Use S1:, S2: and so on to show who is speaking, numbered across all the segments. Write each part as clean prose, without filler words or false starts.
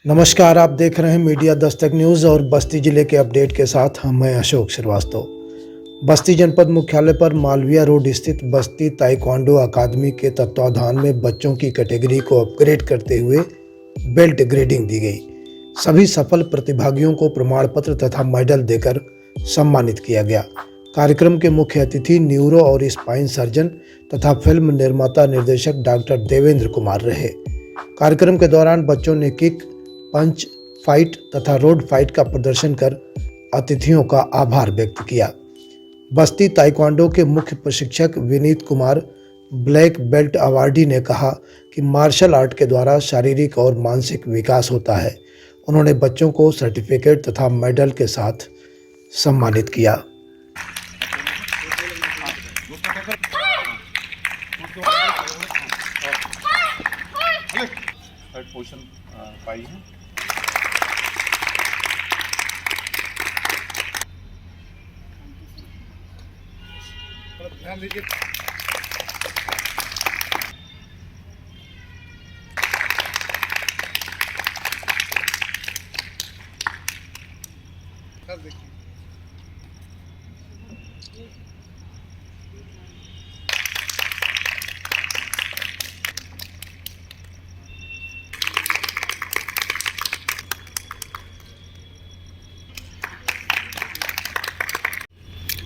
S1: नमस्कार, आप देख रहे हैं मीडिया दस्तक न्यूज़ और बस्ती जिले के अपडेट के साथ हम हैं अशोक श्रीवास्तव। बस्ती जनपद मुख्यालय पर मालविया रोड स्थित बस्ती ताइक्वांडो अकादमी के तत्वाधान में बच्चों की कैटेगरी को अपग्रेड करते हुए बेल्ट ग्रेडिंग दी गई। सभी सफल प्रतिभागियों को प्रमाण पत्र तथा मेडल देकर सम्मानित किया गया। कार्यक्रम के मुख्य अतिथि न्यूरो और स्पाइन सर्जन तथा फिल्म निर्माता निर्देशक डॉक्टर देवेंद्र कुमार रहे। कार्यक्रम के दौरान बच्चों ने किक, पंच, फाइट तथा रोड फाइट का प्रदर्शन कर अतिथियों का आभार व्यक्त किया। बस्ती ताइक्वांडो के मुख्य प्रशिक्षक Vineet Kumar, black belt awardee ने कहा कि मार्शल आर्ट के द्वारा शारीरिक और मानसिक विकास होता है। उन्होंने बच्चों को सर्टिफिकेट तथा मेडल के साथ सम्मानित किया।
S2: पाई है। ध्यान दीजिए। देखिए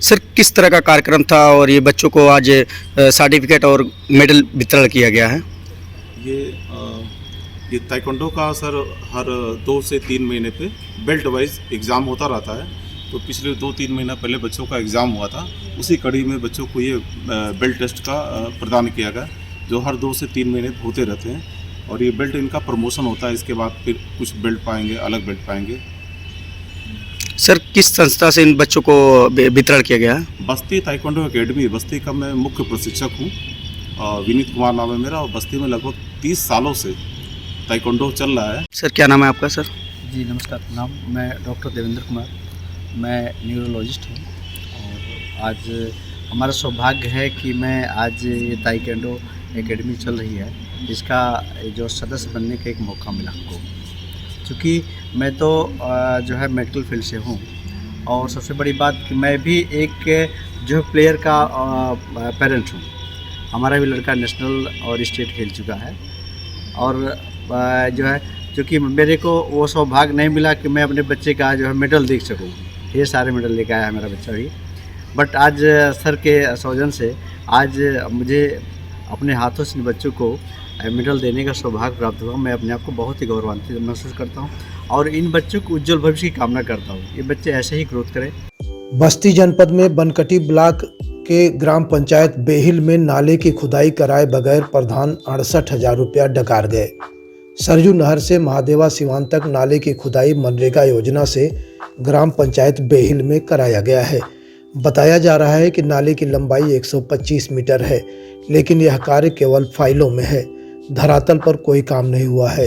S3: सर, किस तरह का कार्यक्रम था और ये बच्चों को आज सर्टिफिकेट और मेडल वितरण किया गया है?
S2: ये ताइक्वांडो का सर हर 2 से 3 महीने पे बेल्ट वाइज एग्ज़ाम होता रहता है। तो पिछले 2-3 महीना पहले बच्चों का एग्ज़ाम हुआ था, उसी कड़ी में बच्चों को ये बेल्ट टेस्ट का प्रदान किया गया, जो हर 2 से 3 महीने होते रहते हैं। और ये बेल्ट इनका प्रमोशन होता है, इसके बाद फिर कुछ बेल्ट पाएंगे, अलग बेल्ट पाएंगे।
S3: सर, किस संस्था से इन बच्चों को वितरण किया गया है?
S2: बस्ती ताइक्वांडो एकेडमी, बस्ती का मैं मुख्य प्रशिक्षक हूँ। विनीत कुमार नाम है मेरा, और बस्ती में लगभग 30 सालों से ताइक्वांडो चल रहा है।
S3: सर, क्या नाम है आपका? सर
S4: जी नमस्कार, नाम मैं डॉक्टर देवेंद्र कुमार, मैं न्यूरोलॉजिस्ट हूँ। और आज हमारा सौभाग्य है कि मैं आज ये ताइक्वांडो एकेडमी चल रही है, इसका जो सदस्य बनने का एक मौका मिला हमको। क्योंकि मैं तो जो है मेडिकल फील्ड से हूँ, और सबसे बड़ी बात कि मैं भी एक जो प्लेयर का पेरेंट हूँ। हमारा भी लड़का नेशनल और स्टेट खेल चुका है, और जो है क्योंकि मेरे को वो सौभाग्य नहीं मिला कि मैं अपने बच्चे का जो है मेडल देख सकूँ। ढेर सारे मेडल लेकर आया है मेरा बच्चा भी, बट आज सर के सौजन से आज मुझे अपने हाथों से बच्चों को मेडल देने का सौभाग्य प्राप्त हुआ। मैं अपने आप को बहुत ही गौरवान्वित महसूस करता हूं, और इन बच्चों को उज्जवल भविष्य की कामना करता हूं। ये बच्चे ऐसे ही ग्रोथ करें।
S1: बस्ती जनपद में बनकटी ब्लॉक के ग्राम पंचायत बेहिल में नाले की खुदाई कराए बगैर प्रधान 68,000 रुपया डकार गए। सरयू नहर से महादेवा सीवान तक नाले की खुदाई मनरेगा योजना से ग्राम पंचायत बेहिल में कराया गया है। बताया जा रहा है कि नाले की लंबाई 125 मीटर है, लेकिन यह कार्य केवल फाइलों में है। धरातल पर कोई काम नहीं हुआ है।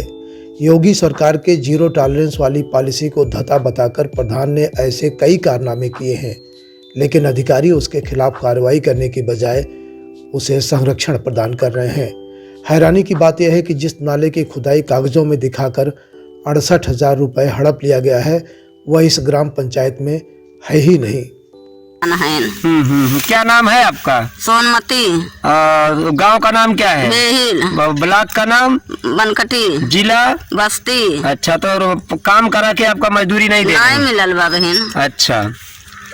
S1: योगी सरकार के जीरो टॉलरेंस वाली पॉलिसी को धता बताकर प्रधान ने ऐसे कई कारनामे किए हैं, लेकिन अधिकारी उसके खिलाफ कार्रवाई करने की बजाय उसे संरक्षण प्रदान कर रहे हैं। हैरानी की बात यह है कि जिस नाले की खुदाई कागजों में दिखाकर 68,000 रुपये हड़प लिया गया है, वह इस ग्राम पंचायत में है ही नहीं।
S3: क्या नाम है आपका?
S5: सोनमती।
S3: गांव का नाम क्या है?
S5: बेहिल।
S3: ब्लॉक का नाम?
S5: बनकटी।
S3: जिला?
S5: बस्ती।
S3: अच्छा, तो काम करा के आपका मजदूरी नहीं दे?
S5: नहीं मिलल बा बहन।
S3: अच्छा,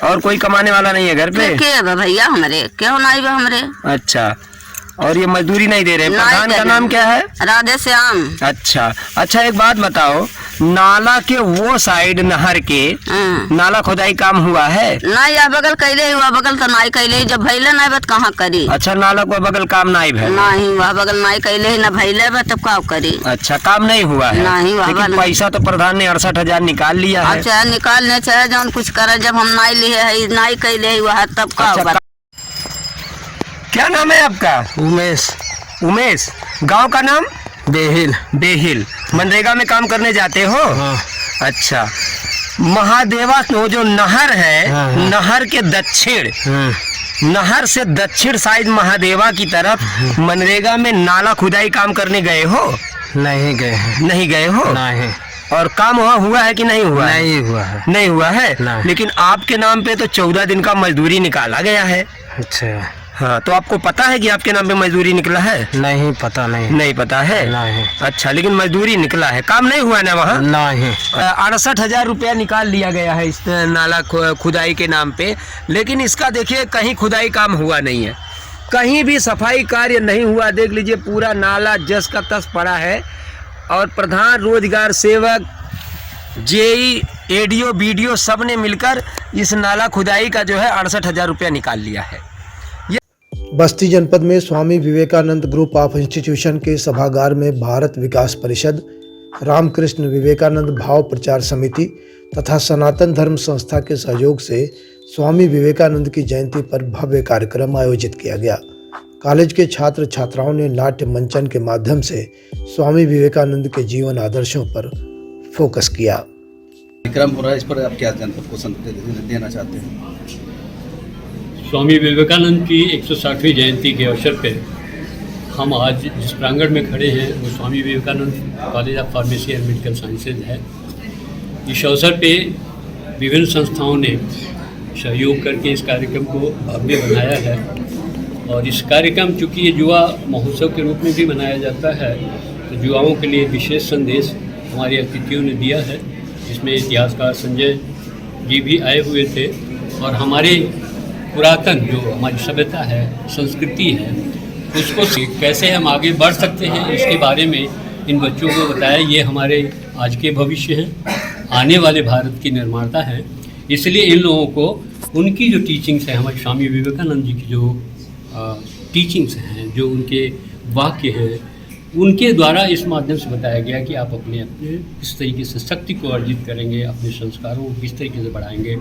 S3: और कोई कमाने वाला नहीं है घर पे?
S5: के बा भैया हमरे, क्यों नहीं बा हमरे?
S3: अच्छा, और ये मजदूरी नहीं दे रहे? प्रधान का नाम क्या है?
S5: राधे श्याम।
S3: अच्छा, एक बात बताओ, नाला के वो साइड नहर के नाला खुदाई काम हुआ है?
S5: नहीं, या बगल कैले हुआ, बगल तो नहीं कैले। जब भैले नहीं बा कहाँ करी?
S3: अच्छा, नाला को बगल काम नहीं भैल?
S5: नहीं, वह बगल नहीं कैले न भैले बा, तब का करी?
S3: अच्छा, काम नहीं हुआ है?
S5: नहीं,
S3: लेकिन पैसा तो प्रधान ने 68,000 निकाल लिया है।
S5: अच्छा, निकालने चाहे जौन कुछ करे, जब हम नहीं लिए है, नहीं कैले हुआ है, तब का?
S3: क्या नाम है आपका?
S4: उमेश।
S3: उमेश, गांव का नाम बेहिल। बेहिल, मनरेगा में काम करने जाते हो? अच्छा, महादेवा वो जो नहर है, नहर के दक्षिण, नहर से दक्षिण साइड महादेवा की तरफ मनरेगा में नाला खुदाई काम करने गए हो?
S6: नहीं गए हैं।
S3: नहीं गए हो?
S6: नहीं।
S3: और काम हुआ है कि नहीं हुआ?
S6: नहीं हुआ है।
S3: नहीं हुआ है।
S6: नहीं।
S3: लेकिन आपके नाम पे तो 14 दिन का मजदूरी निकाला गया है।
S6: अच्छा,
S3: हाँ, तो आपको पता है कि आपके नाम पे मजदूरी निकला है?
S6: नहीं पता। नहीं
S3: नहीं पता है?
S6: नहीं।
S3: अच्छा, लेकिन मजदूरी निकला है, काम नहीं हुआ ना वहाँ?
S6: नहीं।
S3: 68,000 रुपया निकाल लिया गया है इस नाला खुदाई के नाम पे, लेकिन इसका देखिए कहीं खुदाई काम हुआ नहीं है, कहीं भी सफाई कार्य नहीं हुआ। देख लीजिए पूरा नाला जस का तस पड़ा है। और प्रधान रोजगार सेवक, जेई, एडीओ, बीडीओ सब ने मिलकर इस नाला खुदाई का जो है 68,000 रुपया निकाल लिया है।
S1: बस्ती जनपद में Swami Vivekananda group of institution के सभागार में भारत विकास परिषद, रामकृष्ण विवेकानंद भाव प्रचार समिति तथा सनातन धर्म संस्था के सहयोग से स्वामी विवेकानंद की जयंती पर भव्य कार्यक्रम आयोजित किया गया। कॉलेज के छात्र छात्राओं ने नाट्य मंचन के माध्यम से स्वामी विवेकानंद के जीवन आदर्शों पर फोकस किया।
S4: कार्यक्रम हो रहा है, इस पर आप क्या जनपद को संदेश देना चाहते हैं?
S7: स्वामी विवेकानंद की 160वीं जयंती के अवसर पर हम आज जिस प्रांगण में खड़े हैं वो Swami Vivekananda college of pharmacy and medical sciences है। इस अवसर पे विभिन्न संस्थाओं ने सहयोग करके इस कार्यक्रम को भव्य बनाया है। और इस कार्यक्रम चूँकि ये युवा महोत्सव के रूप में भी मनाया जाता है, तो युवाओं के लिए विशेष संदेश हमारे अतिथियों ने दिया है। इसमें इतिहासकार संजय जी भी आए हुए थे और हमारे पुरातन जो हमारी सभ्यता है, संस्कृति है, उसको कैसे हम आगे बढ़ सकते हैं इसके बारे में इन बच्चों को बताया। ये हमारे आज के भविष्य हैं, आने वाले भारत की निर्माता हैं। इसलिए इन लोगों को उनकी जो टीचिंग्स हैं, हमारे स्वामी विवेकानंद जी की जो टीचिंग्स हैं, जो उनके वाक्य हैं, उनके द्वारा इस माध्यम से बताया गया कि आप अपने किस तरीके से शक्ति को अर्जित करेंगे, अपने संस्कारों को किस तरीके से बढ़ाएंगे,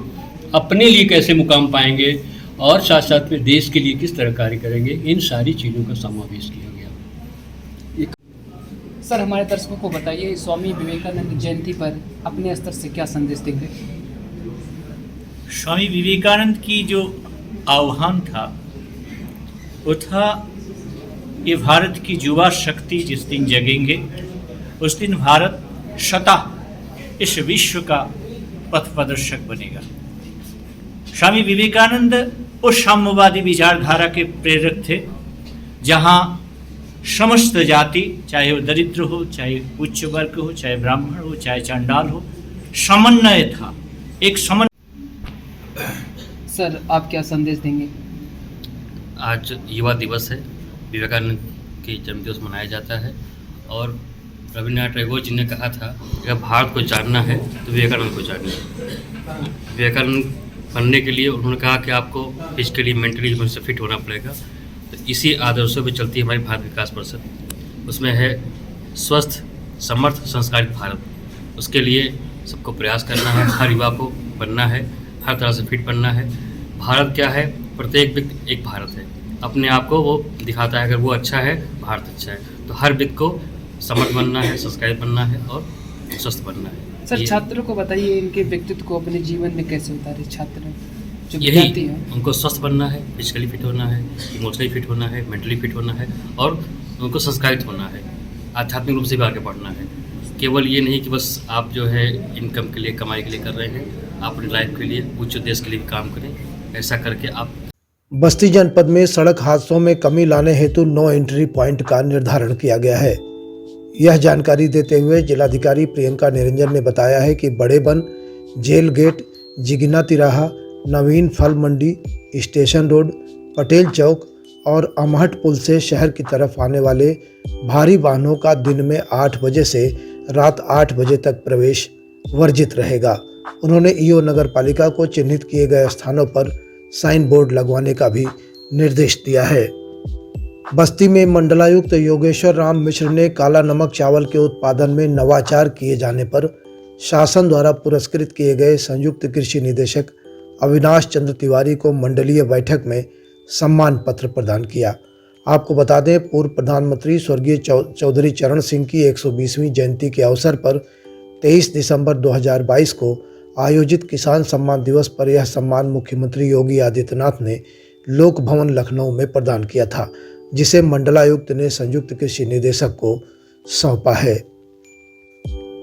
S7: अपने लिए कैसे मुकाम पाएंगे और साथ साथ में देश के लिए किस तरह कार्य करेंगे, इन सारी चीज़ों का समावेश किया गया।
S8: सर, हमारे दर्शकों को बताइए, स्वामी विवेकानंद जयंती पर अपने स्तर से क्या संदेश देंगे?
S9: स्वामी विवेकानंद की जो आह्वान था वो था ये भारत की युवा शक्ति जिस दिन जगेंगे उस दिन भारत स्वतः इस विश्व का पथ प्रदर्शक बनेगा। स्वामी विवेकानंद उस साम्यवादी विचारधारा के प्रेरक थे जहाँ समस्त जाति, चाहे वो दरिद्र हो, चाहे उच्च वर्ग हो, चाहे ब्राह्मण हो, चाहे चंडाल हो, समन्वय था, एक समन्वय।
S8: सर, आप क्या संदेश देंगे?
S7: आज युवा दिवस है, विवेकानंद की जन्मदिवस मनाया जाता है और रविन्द्रनाथ टैगोर जी ने कहा था कि अगर भारत को जानना है तो विवेकानंद को जानना है। विवेकानंद बनने के लिए उन्होंने कहा कि आपको फिजिकली, मेंटली से फिट होना पड़ेगा। तो इसी आदर्शों पर चलती है हमारी भारत विकास परिषद। उसमें है स्वस्थ, समर्थ, संस्कारित भारत। उसके लिए सबको प्रयास करना है, हर युवा को बनना है, हर तरह से फिट बनना है। भारत क्या है? प्रत्येक व्यक्ति एक भारत है, अपने आप को वो दिखाता है। अगर वो अच्छा है, भारत अच्छा है। तो हर व्यक्ति को समर्थ बनना है, संस्कारित बनना है और स्वस्थ बनना है।
S8: सर, छात्रों को बताइए इनके व्यक्तित्व को अपने जीवन में कैसे उतारे छात्र जो
S7: यही
S8: विद्यार्थी हैं।
S7: उनको स्वस्थ बनना है, फिजिकली फिट होना है, इमोशनली फिट होना है, मेंटली फिट होना है और उनको संस्कारित होना है, आध्यात्मिक रूप से भी आगे बढ़ना है। केवल ये नहीं कि बस आप जो है इनकम के लिए, कमाई के लिए कर रहे हैं, आप अपनी लाइफ के लिए, उच्च देश के लिए भी काम करें। ऐसा करके आप।
S1: बस्ती जनपद में सड़क हादसों में कमी लाने हेतु 9 एंट्री पॉइंट का निर्धारण किया गया है। यह जानकारी देते हुए जिलाधिकारी प्रियंका निरंजन ने बताया है कि बड़े बन, जेल गेट, जिगना तिराहा, नवीन फल मंडी, स्टेशन रोड, पटेल चौक और अमहट पुल से शहर की तरफ आने वाले भारी वाहनों का दिन में 8 बजे से रात 8 बजे तक प्रवेश वर्जित रहेगा। उन्होंने ईओ नगर पालिका को चिन्हित किए गए स्थानों पर साइन बोर्ड लगवाने का भी निर्देश दिया है। बस्ती में मंडलायुक्त योगेश्वर राम मिश्र ने काला नमक चावल के उत्पादन में नवाचार किए जाने पर शासन द्वारा पुरस्कृत किए गए संयुक्त कृषि निदेशक अविनाश चंद्र तिवारी को मंडलीय बैठक में सम्मान पत्र प्रदान किया। आपको बता दें, पूर्व प्रधानमंत्री स्वर्गीय चौधरी चरण सिंह की 120वीं जयंती के अवसर पर 23 दिसंबर 2022 को आयोजित किसान सम्मान दिवस पर यह सम्मान मुख्यमंत्री योगी आदित्यनाथ ने लोक भवन लखनऊ में प्रदान किया था, जिसे मंडलायुक्त ने संयुक्त कृषि निदेशक को सौंपा है।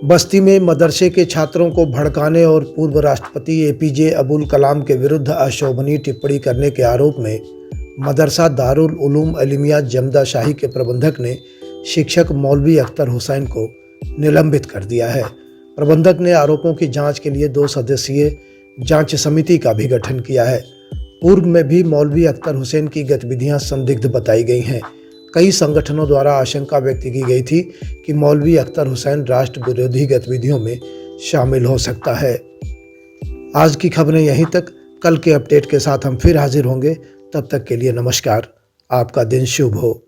S1: बस्ती में मदरसे के छात्रों को भड़काने और पूर्व राष्ट्रपति एपीजे अबुल कलाम के विरुद्ध अशोभनीय टिप्पणी करने के आरोप में मदरसा दारुल उलूम अलिमिया जमदा शाही के प्रबंधक ने शिक्षक मौलवी अख्तर हुसैन को निलंबित कर दिया है। प्रबंधक ने आरोपों की जांच के लिए 2 सदस्यीय जांच समिति का भी गठन किया है। पूर्व में भी मौलवी अख्तर हुसैन की गतिविधियां संदिग्ध बताई गई हैं। कई संगठनों द्वारा आशंका व्यक्त की गई थी कि मौलवी अख्तर हुसैन राष्ट्र विरोधी गतिविधियों में शामिल हो सकता है। आज की खबरें यहीं तक। कल के अपडेट के साथ हम फिर हाजिर होंगे। तब तक के लिए नमस्कार। आपका दिन शुभ हो।